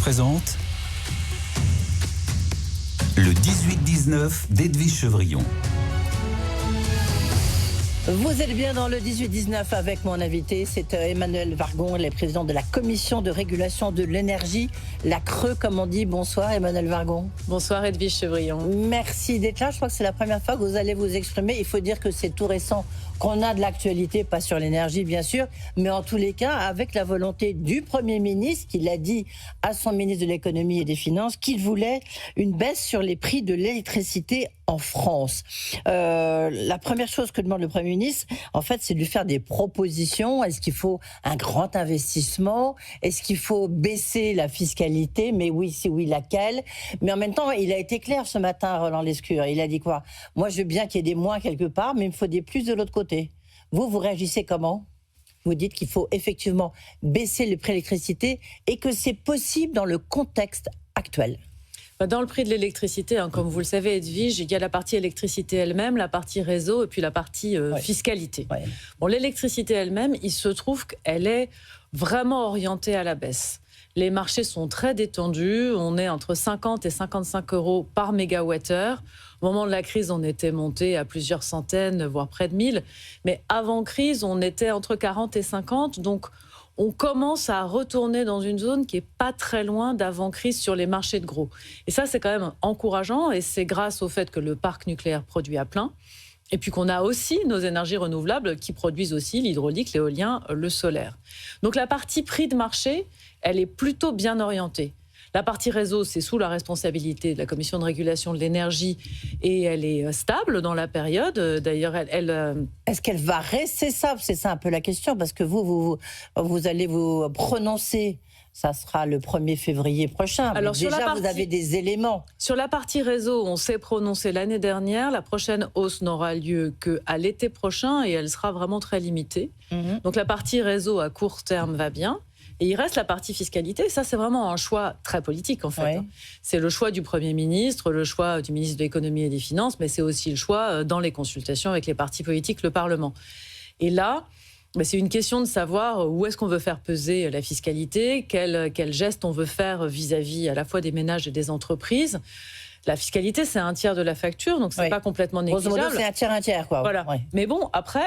présente le 18-19 d'Edwige Chevrillon. Vous êtes bien dans le 18-19 avec mon invité, c'est Emmanuel Wargon, le président de la Commission de régulation de l'énergie, la CRE comme on dit. Bonsoir Emmanuel Wargon. Bonsoir Edwige Chevrillon. Merci d'être là, je crois que c'est la première fois que vous allez vous exprimer. Il faut dire que c'est tout récent qu'on a de l'actualité, pas sur l'énergie bien sûr, mais en tous les cas avec la volonté du Premier ministre qui l'a dit à son ministre de l'économie et des finances qu'il voulait une baisse sur les prix de l'électricité en France. La première chose que demande le Premier ministre, en fait, c'est de lui faire des propositions. Est-ce qu'il faut un grand investissement? Est-ce qu'il faut baisser la fiscalité? Mais oui, si oui, laquelle? Mais en même temps, il a été clair ce matin, Roland Lescure. Il a dit quoi? Moi, je veux bien qu'il y ait des moins quelque part, mais il me faut des plus de l'autre côté. Vous réagissez comment? Vous dites qu'il faut effectivement baisser le prix de l'électricité et que c'est possible dans le contexte actuel. Dans le prix de l'électricité, comme vous le savez, Edwige, il y a la partie électricité elle-même, la partie réseau et puis la partie fiscalité. Ouais. Bon, l'électricité elle-même, il se trouve qu'elle est vraiment orientée à la baisse. Les marchés sont très détendus, on est entre 50 et 55 euros par mégawattheure. Au moment de la crise, on était monté à plusieurs centaines, voire près de 1000. Mais avant crise, on était entre 40 et 50, donc on commence à retourner dans une zone qui n'est pas très loin d'avant-crise sur les marchés de gros. Et ça, c'est quand même encourageant et c'est grâce au fait que le parc nucléaire produit à plein et puis qu'on a aussi nos énergies renouvelables qui produisent aussi l'hydraulique, l'éolien, le solaire. Donc la partie prix de marché, elle est plutôt bien orientée. La partie réseau, c'est sous la responsabilité de la Commission de régulation de l'énergie et elle est stable dans la période. D'ailleurs, Est-ce qu'elle va rester stable? C'est ça un peu la question, parce que vous allez vous prononcer. Ça sera le 1er février prochain. Alors, déjà, vous avez des éléments. Sur la partie réseau, on s'est prononcé l'année dernière. La prochaine hausse n'aura lieu qu'à l'été prochain et elle sera vraiment très limitée. Donc la partie réseau à court terme va bien. Et il reste la partie fiscalité. Ça, c'est vraiment un choix très politique, en fait. Oui. C'est le choix du Premier ministre, le choix du ministre de l'économie et des finances, mais c'est aussi le choix dans les consultations avec les partis politiques, le Parlement. Et là, c'est une question de savoir où est-ce qu'on veut faire peser la fiscalité, quel geste on veut faire vis-à-vis à la fois des ménages et des entreprises. La fiscalité, c'est un tiers de la facture, donc c'est pas complètement négligeable. C'est un tiers, quoi. Voilà. Oui. Mais bon, après...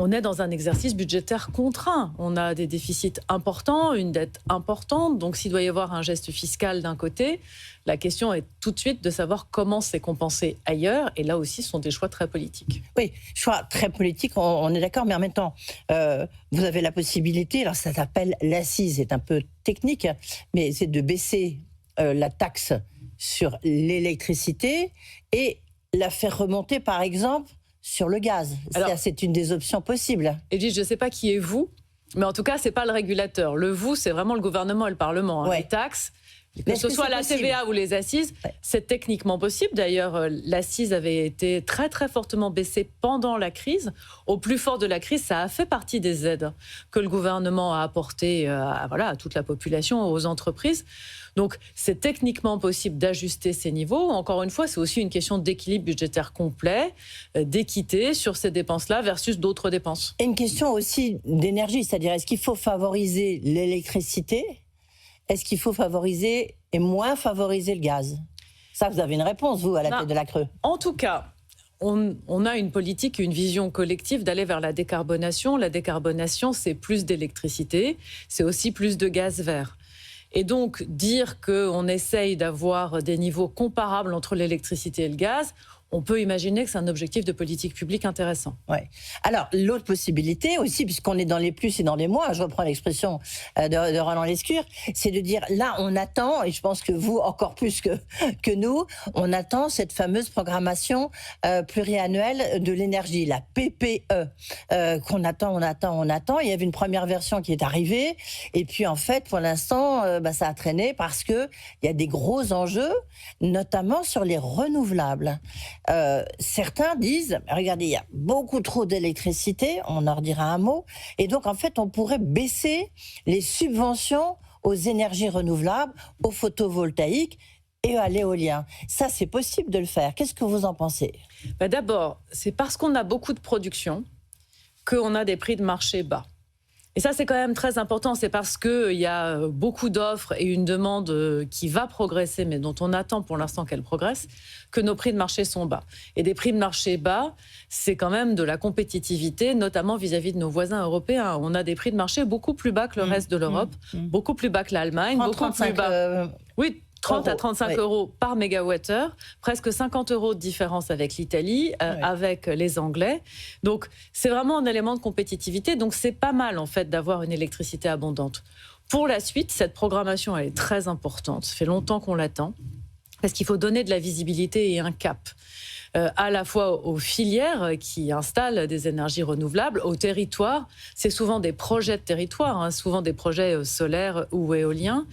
on est dans un exercice budgétaire contraint. On a des déficits importants, une dette importante. Donc, s'il doit y avoir un geste fiscal d'un côté, la question est tout de suite de savoir comment c'est compensé ailleurs. Et là aussi, ce sont des choix très politiques. Oui, choix très politiques, on est d'accord. Mais en même temps, vous avez la possibilité, alors ça s'appelle l'assise, c'est un peu technique, mais c'est de baisser la taxe sur l'électricité et la faire remonter, par exemple, sur le gaz. Alors, c'est une des options possibles. Edwige, je ne sais pas qui est vous, mais en tout cas, ce n'est pas le régulateur. Le vous, c'est vraiment le gouvernement et le Parlement. Ouais. Les taxes, que ce soit la TVA ou les assises, c'est techniquement possible. D'ailleurs, l'assise avait été très, très fortement baissée pendant la crise. Au plus fort de la crise, ça a fait partie des aides que le gouvernement a apportées à toute la population, aux entreprises. Donc, c'est techniquement possible d'ajuster ces niveaux. Encore une fois, c'est aussi une question d'équilibre budgétaire complet, d'équité sur ces dépenses-là versus d'autres dépenses. Et une question aussi d'énergie, c'est-à-dire est-ce qu'il faut favoriser l'électricité? Est-ce qu'il faut favoriser et moins favoriser le gaz? Ça, vous avez une réponse, vous, à la tête de la CRE. En tout cas, on a une politique et une vision collective d'aller vers la décarbonation. La décarbonation, c'est plus d'électricité, c'est aussi plus de gaz vert. Et donc, dire qu'on essaye d'avoir des niveaux comparables entre l'électricité et le gaz, on peut imaginer que c'est un objectif de politique publique intéressant. Ouais. Alors, l'autre possibilité aussi, puisqu'on est dans les plus et dans les moins, je reprends l'expression de Roland Lescure, c'est de dire, là, on attend, et je pense que vous, encore plus que nous, on attend cette fameuse programmation pluriannuelle de l'énergie, la PPE, qu'on attend. Il y avait une première version qui est arrivée, et puis en fait, pour l'instant, ça a traîné parce qu'il y a des gros enjeux, notamment sur les renouvelables. Certains disent, regardez, il y a beaucoup trop d'électricité, on en redira un mot, et donc en fait on pourrait baisser les subventions aux énergies renouvelables, au photovoltaïque et à l'éolien. Ça, c'est possible de le faire. Qu'est-ce que vous en pensez ? D'abord, c'est parce qu'on a beaucoup de production qu'on a des prix de marché bas. Et ça, c'est quand même très important. C'est parce qu'il y a beaucoup d'offres et une demande qui va progresser, mais dont on attend pour l'instant qu'elle progresse, que nos prix de marché sont bas. Et des prix de marché bas, c'est quand même de la compétitivité, notamment vis-à-vis de nos voisins européens. On a des prix de marché beaucoup plus bas que le reste de l'Europe, beaucoup plus bas que l'Allemagne, beaucoup plus bas. Oui, 30 à 35 euros par mégawattheure, presque 50 euros de différence avec l'Italie, avec les Anglais. Donc, c'est vraiment un élément de compétitivité. Donc, c'est pas mal, en fait, d'avoir une électricité abondante. Pour la suite, cette programmation, elle est très importante. Ça fait longtemps qu'on l'attend, parce qu'il faut donner de la visibilité et un cap. À la fois aux filières qui installent des énergies renouvelables, aux territoires. C'est souvent des projets de territoire, souvent des projets solaires ou éoliens.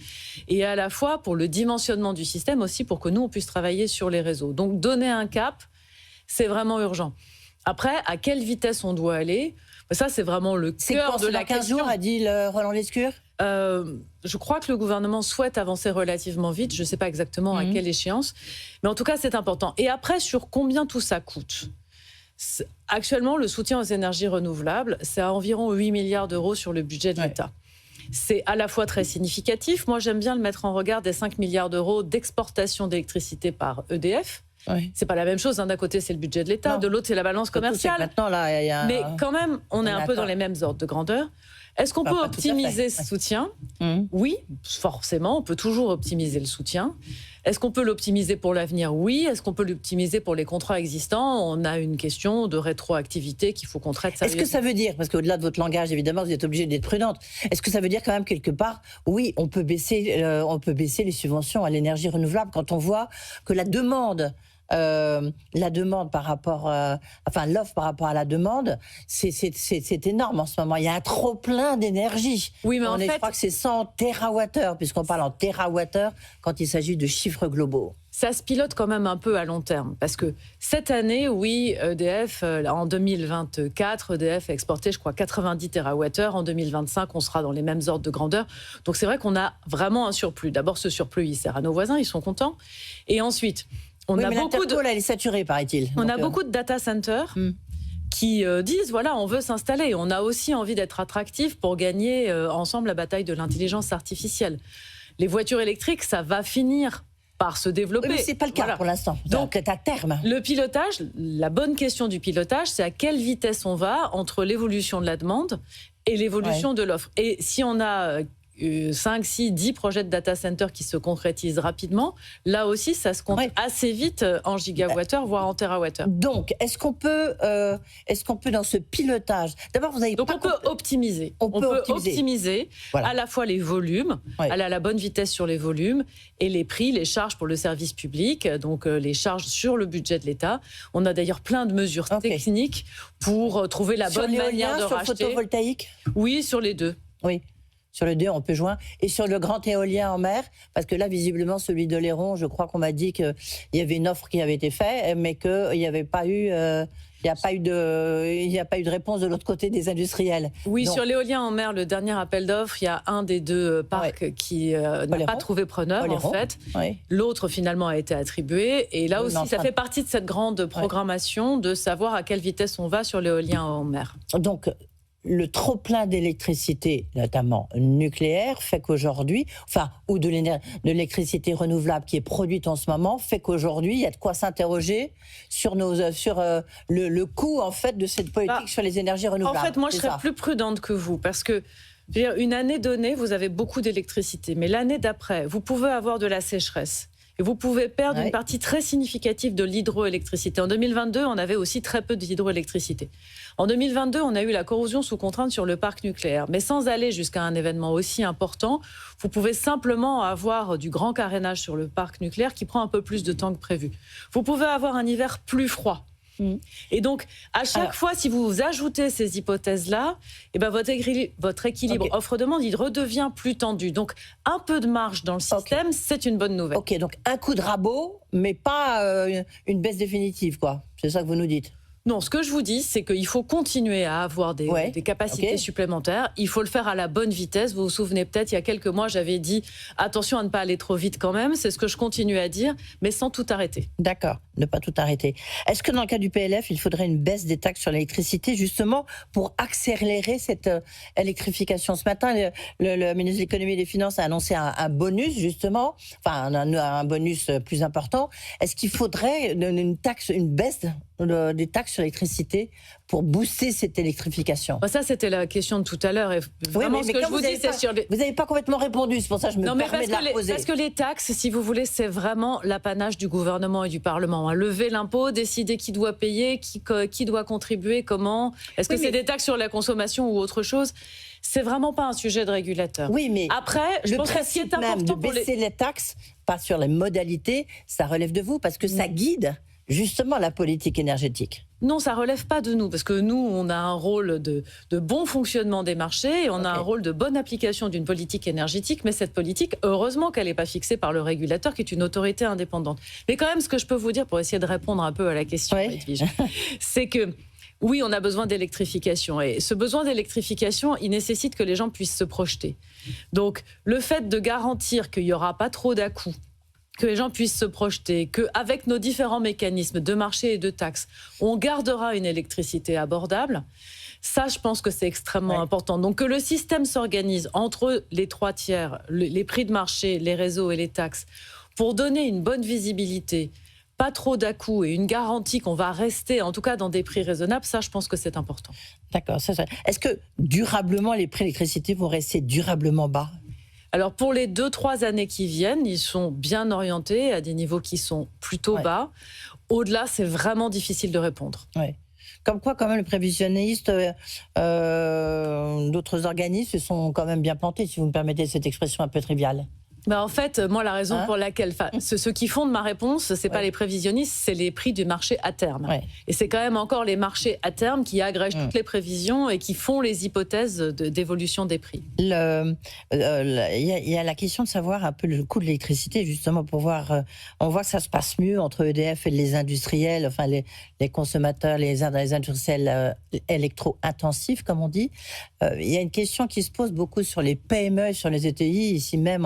Et à la fois pour le dimensionnement du système aussi, pour que nous, on puisse travailler sur les réseaux. Donc, donner un cap, c'est vraiment urgent. Après, à quelle vitesse on doit aller ? Ça, c'est vraiment le cœur de la question. 15 jours, a dit Roland Lescure ? Je crois que le gouvernement souhaite avancer relativement vite. Je ne sais pas exactement à quelle échéance. Mais en tout cas, c'est important. Et après, sur combien tout ça coûte ? Actuellement, le soutien aux énergies renouvelables, c'est à environ 8 milliards d'euros sur le budget de l'État. C'est à la fois très significatif. Moi, j'aime bien le mettre en regard des 5 milliards d'euros d'exportation d'électricité par EDF. C'est pas la même chose. D'un côté, c'est le budget de l'État. De l'autre, c'est la balance commerciale. Maintenant, là, mais quand même, on est un peu dans les mêmes ordres de grandeur. Est-ce qu'on peut optimiser ce soutien ? Oui, forcément, on peut toujours optimiser le soutien. Est-ce qu'on peut l'optimiser pour l'avenir ? Oui. Est-ce qu'on peut l'optimiser pour les contrats existants ? On a une question de rétroactivité qu'il faut qu'on traite sérieusement. Est-ce que ça veut dire, parce qu'au-delà de votre langage, évidemment, vous êtes obligé d'être prudente, est-ce que ça veut dire quand même quelque part, oui, on peut baisser les subventions à l'énergie renouvelable quand on voit que la demande par rapport, l'offre par rapport à la demande, c'est énorme en ce moment. Il y a un trop plein d'énergie. Oui, mais je crois que c'est 100 TWh, puisqu'on parle en TWh quand il s'agit de chiffres globaux. Ça se pilote quand même un peu à long terme, parce que cette année, EDF, en 2024, EDF a exporté, je crois, 90 TWh. En 2025, on sera dans les mêmes ordres de grandeur. Donc c'est vrai qu'on a vraiment un surplus. D'abord, ce surplus, il sert à nos voisins, ils sont contents. Et ensuite, on a beaucoup de... elle est saturée, paraît-il. On a beaucoup de data centers qui disent, voilà, on veut s'installer. On a aussi envie d'être attractif pour gagner ensemble la bataille de l'intelligence artificielle. Les voitures électriques, ça va finir par se développer. Oui, mais ce n'est pas le cas pour l'instant. Donc, peut-être à terme. Le pilotage, la bonne question du pilotage, c'est à quelle vitesse on va entre l'évolution de la demande et l'évolution de l'offre. Et si on a 5, 6, 10 projets de data center qui se concrétisent rapidement, là aussi, ça se compte assez vite en gigawattheure, voire en terawattheure. Donc, est-ce qu'on peut dans ce pilotage... D'abord, vous avez Donc, on peut optimiser. On peut optimiser à la fois les volumes, aller à la bonne vitesse sur les volumes, et les prix, les charges pour le service public, donc les charges sur le budget de l'État. On a d'ailleurs plein de mesures techniques pour trouver la bonne manière de racheter. Sur le photovoltaïque ? Oui, sur les deux. Oui. Sur le 2, on peut joindre. Et sur le grand éolien en mer, parce que là, visiblement, celui de l'Héron, je crois qu'on m'a dit qu'il y avait une offre qui avait été faite, mais qu'il n'y avait pas eu... Il n'y a pas eu de réponse de l'autre côté des industriels. Oui, donc, sur l'éolien en mer, le dernier appel d'offres, il y a un des deux parcs qui n'a pas trouvé preneur, en fait. L'autre, finalement, a été attribué. Et là aussi, ça fait partie de cette grande programmation de savoir à quelle vitesse on va sur l'éolien en mer. Donc, le trop-plein d'électricité, notamment nucléaire, fait qu'aujourd'hui, ou de l'électricité renouvelable qui est produite en ce moment, fait qu'aujourd'hui, il y a de quoi s'interroger sur le coût, en fait, de cette politique sur les énergies renouvelables. En fait, moi, je serais plus prudente que vous, parce que une année donnée, vous avez beaucoup d'électricité, mais l'année d'après, vous pouvez avoir de la sécheresse. Et vous pouvez perdre une partie très significative de l'hydroélectricité. En 2022, on avait aussi très peu d'hydroélectricité. En 2022, on a eu la corrosion sous contrainte sur le parc nucléaire. Mais sans aller jusqu'à un événement aussi important, vous pouvez simplement avoir du grand carénage sur le parc nucléaire qui prend un peu plus de temps que prévu. Vous pouvez avoir un hiver plus froid. Et donc, à chaque fois, si vous ajoutez ces hypothèses-là, votre équilibre offre-demande, il redevient plus tendu. Donc, un peu de marge dans le système, c'est une bonne nouvelle. Ok, donc un coup de rabot, mais pas une baisse définitive, quoi. C'est ça que vous nous dites. Non, ce que je vous dis, c'est qu'il faut continuer à avoir des capacités supplémentaires. Il faut le faire à la bonne vitesse. Vous vous souvenez peut-être, il y a quelques mois, j'avais dit attention à ne pas aller trop vite quand même. C'est ce que je continue à dire, mais sans tout arrêter. D'accord, ne pas tout arrêter. Est-ce que dans le cas du PLF, il faudrait une baisse des taxes sur l'électricité, justement, pour accélérer cette électrification? Ce matin, le ministre de l'Économie et des Finances a annoncé un bonus, justement, enfin un bonus plus important. Est-ce qu'il faudrait une baisse des taxes sur l'électricité pour booster cette électrification? Ça, c'était la question de tout à l'heure. Et vraiment, ce que je vous dis, c'est sur les... Vous n'avez pas complètement répondu, c'est pour ça que je me permets de la poser. Parce que les taxes, si vous voulez, c'est vraiment l'apanage du gouvernement et du Parlement. Lever l'impôt, décider qui doit payer, qui doit contribuer, comment. Est-ce que c'est des taxes sur la consommation ou autre chose? C'est vraiment pas un sujet de régulateur. Oui, mais après, le principe même de baisser les taxes, pas sur les modalités, ça relève de vous parce que ça guide justement la politique énergétique. Non, ça relève pas de nous, parce que nous, on a un rôle de bon fonctionnement des marchés, et on a un rôle de bonne application d'une politique énergétique, mais cette politique, heureusement qu'elle n'est pas fixée par le régulateur, qui est une autorité indépendante. Mais quand même, ce que je peux vous dire, pour essayer de répondre un peu à la question, Edwige, c'est que oui, on a besoin d'électrification, et ce besoin d'électrification, il nécessite que les gens puissent se projeter. Donc, le fait de garantir qu'il n'y aura pas trop d'à-coups, que les gens puissent se projeter, qu'avec nos différents mécanismes de marché et de taxes, on gardera une électricité abordable, ça, je pense que c'est extrêmement important. Donc, que le système s'organise entre les 3 tiers, les prix de marché, les réseaux et les taxes, pour donner une bonne visibilité, pas trop d'à-coups et une garantie qu'on va rester, en tout cas, dans des prix raisonnables, ça, je pense que c'est important. D'accord. Est-ce que, durablement, les prix de l'électricité vont rester durablement bas ? Alors, pour les 2-3 années qui viennent, ils sont bien orientés à des niveaux qui sont plutôt bas. Au-delà, c'est vraiment difficile de répondre. Oui. Comme quoi, quand même, les prévisionnistes, d'autres organismes se sont quand même bien plantés, si vous me permettez cette expression un peu triviale. En fait, moi, la raison pour laquelle... Ceux qui fondent ma réponse, ce n'est pas les prévisionnistes, c'est les prix du marché à terme. Et c'est quand même encore les marchés à terme qui agrègent toutes les prévisions et qui font les hypothèses d'évolution des prix. Il y a la question de savoir un peu le coût de l'électricité, justement, pour voir... on voit que ça se passe mieux entre EDF et les industriels, enfin les consommateurs, les industriels électro-intensifs, comme on dit. Il y a une question qui se pose beaucoup sur les PME, sur les ETI. Ici même,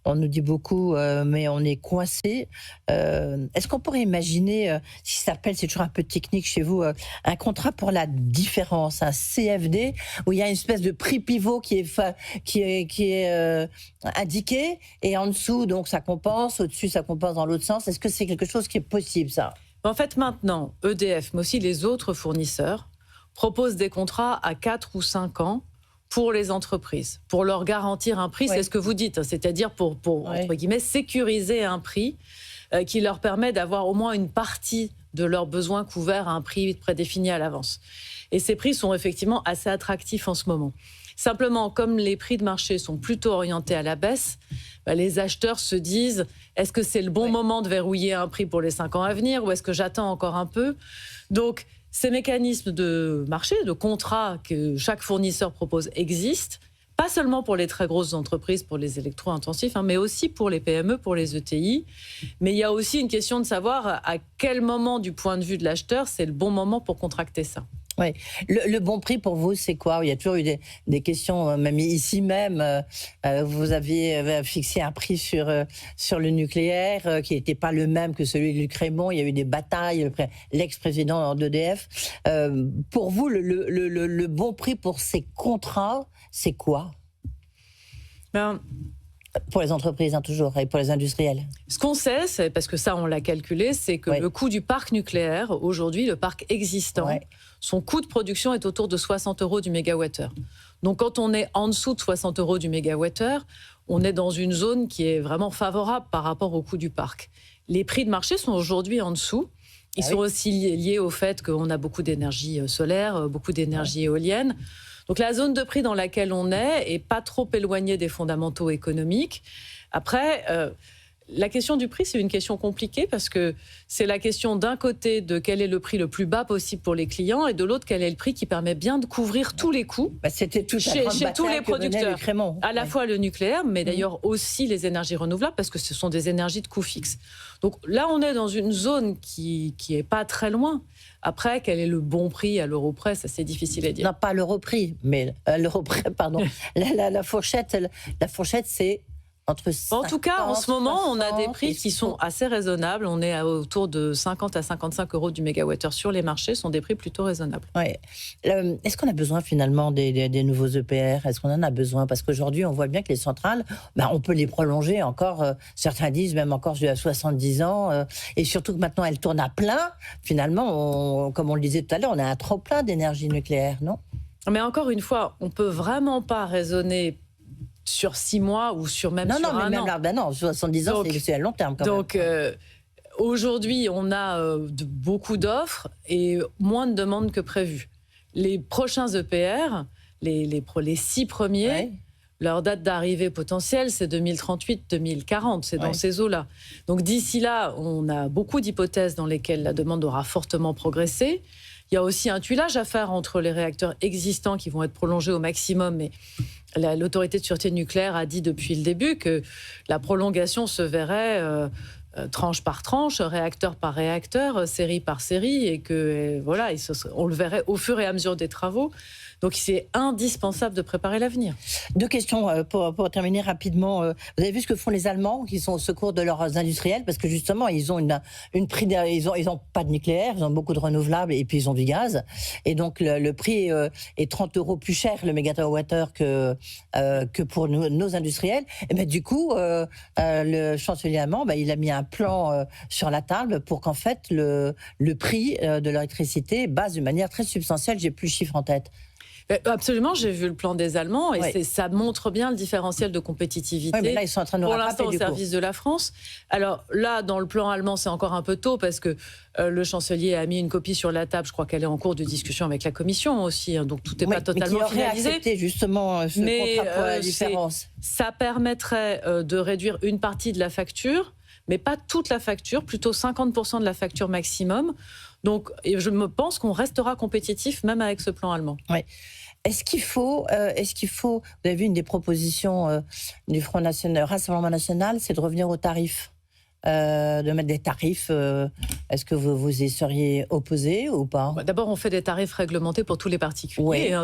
on nous dit beaucoup, mais on est coincé. Est-ce qu'on pourrait imaginer, ce qui s'appelle, c'est toujours un peu technique chez vous, un contrat pour la différence, un CFD, où il y a une espèce de prix pivot qui est indiqué, et en dessous, donc ça compense, au-dessus, ça compense dans l'autre sens. Est-ce que c'est quelque chose qui est possible, ça ? En fait, maintenant, EDF, mais aussi les autres fournisseurs, proposent des contrats à 4 ou 5 ans pour les entreprises, pour leur garantir un prix, c'est ce que vous dites, c'est-à-dire pour entre guillemets, sécuriser un prix qui leur permet d'avoir au moins une partie de leurs besoins couverts à un prix prédéfini à l'avance. Et ces prix sont effectivement assez attractifs en ce moment. Simplement, comme les prix de marché sont plutôt orientés à la baisse, les acheteurs se disent, est-ce que c'est le bon moment de verrouiller un prix pour les 5 ans à venir, ou est-ce que j'attends encore un peu ? Donc, ces mécanismes de marché, de contrat que chaque fournisseur propose existent, pas seulement pour les très grosses entreprises, pour les électro-intensifs, mais aussi pour les PME, pour les ETI. Mais il y a aussi une question de savoir à quel moment, du point de vue de l'acheteur, c'est le bon moment pour contracter ça. Oui. Le bon prix pour vous, c'est quoi ? Il y a toujours eu des questions, même ici même, vous aviez fixé un prix sur le nucléaire qui n'était pas le même que celui de Luc Rémont. Il y a eu des batailles, l'ex-président d'EDF. Pour vous, le bon prix pour ces contrats, c'est quoi ? Pour les entreprises, toujours, et pour les industriels. Ce qu'on sait, c'est, parce que ça, on l'a calculé, c'est que le coût du parc nucléaire, aujourd'hui, le parc existant, son coût de production est autour de 60 € du mégawattheure. Donc, quand on est en dessous de 60 € du mégawattheure, on est dans une zone qui est vraiment favorable par rapport au coût du parc. Les prix de marché sont aujourd'hui en dessous. Ils sont aussi liés au fait qu'on a beaucoup d'énergie solaire, beaucoup d'énergie éolienne. Donc la zone de prix dans laquelle on est pas trop éloignée des fondamentaux économiques. Après, la question du prix, c'est une question compliquée parce que c'est la question d'un côté de quel est le prix le plus bas possible pour les clients et de l'autre quel est le prix qui permet bien de couvrir tous les coûts c'était chez tous les producteurs. À la fois le nucléaire, mais d'ailleurs aussi les énergies renouvelables parce que ce sont des énergies de coût fixe. Donc là, on est dans une zone qui est pas très loin. Après, quel est le bon prix à l'euro près, ça c'est difficile à dire. Non, pas l'euro prix, mais l'euro près, pardon. la fourchette, c'est entre 50, en tout cas, en ce moment, on a des prix qui sont assez raisonnables. On est autour de 50 à 55 euros du mégawattheure sur les marchés. Ce sont des prix plutôt raisonnables. Ouais. Est-ce qu'on a besoin finalement des nouveaux EPR ? Est-ce qu'on en a besoin ? Parce qu'aujourd'hui, on voit bien que les centrales, on peut les prolonger encore, certains disent même encore jusqu'à 70 ans. Et surtout que maintenant, elles tournent à plein. Finalement, comme on le disait tout à l'heure, on a un trop-plein d'énergie nucléaire, non ? Mais encore une fois, on ne peut vraiment pas raisonner sur 6 mois ou sur même sur un an. Non, 70 ans, c'est à long terme quand même. Aujourd'hui, on a beaucoup d'offres et moins de demandes que prévu. Les prochains EPR, les 6 premiers, leur date d'arrivée potentielle, c'est 2038-2040, c'est dans ces eaux-là. Donc d'ici là, on a beaucoup d'hypothèses dans lesquelles la demande aura fortement progressé. Il y a aussi un tuilage à faire entre les réacteurs existants qui vont être prolongés au maximum, mais l'autorité de sûreté nucléaire a dit depuis le début que la prolongation se verrait tranche par tranche, réacteur par réacteur, série par série, et que on le verrait au fur et à mesure des travaux. Donc c'est indispensable de préparer l'avenir. 2 questions pour terminer rapidement. Vous avez vu ce que font les Allemands qui sont au secours de leurs industriels, parce que justement ils ont ils ont pas de nucléaire, ils ont beaucoup de renouvelables et puis ils ont du gaz. Et donc le prix est 30 € plus cher le mégawattheure que pour nos industriels. Et ben du coup le chancelier allemand, il a mis un plan sur la table pour qu'en fait le prix de l'électricité baisse de manière très substantielle. J'ai plus le chiffre en tête. Absolument, j'ai vu le plan des Allemands et ça montre bien le différentiel de compétitivité. Mais là, ils sont en train de nous rattraper, pour l'instant au service de la France. Alors là, dans le plan allemand, c'est encore un peu tôt parce que le chancelier a mis une copie sur la table. Je crois qu'elle est en cours de discussion avec la Commission aussi, donc tout n'est pas totalement finalisé. Accepté justement ce contrat pour la différence. Ça permettrait de réduire une partie de la facture, mais pas toute la facture, plutôt 50% de la facture maximum. Donc, je me pense qu'on restera compétitif même avec ce plan allemand. Oui. Est-ce qu'il faut, vous avez vu une des propositions du Front National, Rassemblement National, c'est de revenir aux tarifs, de mettre des tarifs. Est-ce que vous y seriez opposé ou pas ? D'abord, on fait des tarifs réglementés pour tous les particuliers.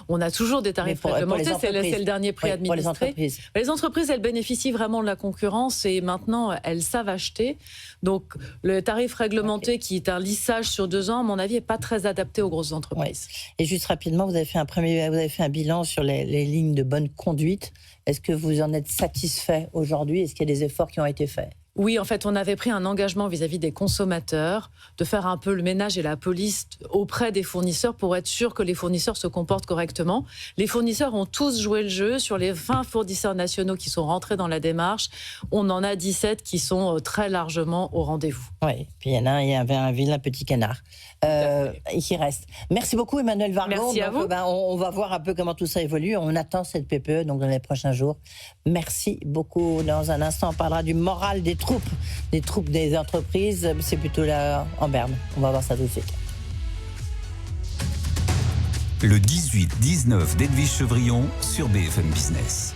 On a toujours des tarifs réglementés. C'est le dernier prix administré. Les entreprises, elles bénéficient vraiment de la concurrence et maintenant, elles savent acheter. Donc, le tarif réglementé, qui est un lissage sur 2 ans, à mon avis, n'est pas très adapté aux grosses entreprises. Et juste rapidement, vous avez fait un bilan sur les lignes de bonne conduite. Est-ce que vous en êtes satisfait aujourd'hui ? Est-ce qu'il y a des efforts qui ont été faits ? Oui, en fait, on avait pris un engagement vis-à-vis des consommateurs de faire un peu le ménage et la police auprès des fournisseurs pour être sûr que les fournisseurs se comportent correctement. Les fournisseurs ont tous joué le jeu. Sur les 20 fournisseurs nationaux qui sont rentrés dans la démarche, on en a 17 qui sont très largement au rendez-vous. Oui, puis il y avait un vilain petit canard qui reste. Merci beaucoup Emmanuelle Wargon. Merci à vous. On va voir un peu comment tout ça évolue. On attend cette PPE donc dans les prochains jours. Merci beaucoup. Dans un instant, on parlera du moral des troupes des entreprises. C'est plutôt là en berne. On va voir ça tout de suite. Le 18-19 d'Edwige Chevrillon sur BFM Business.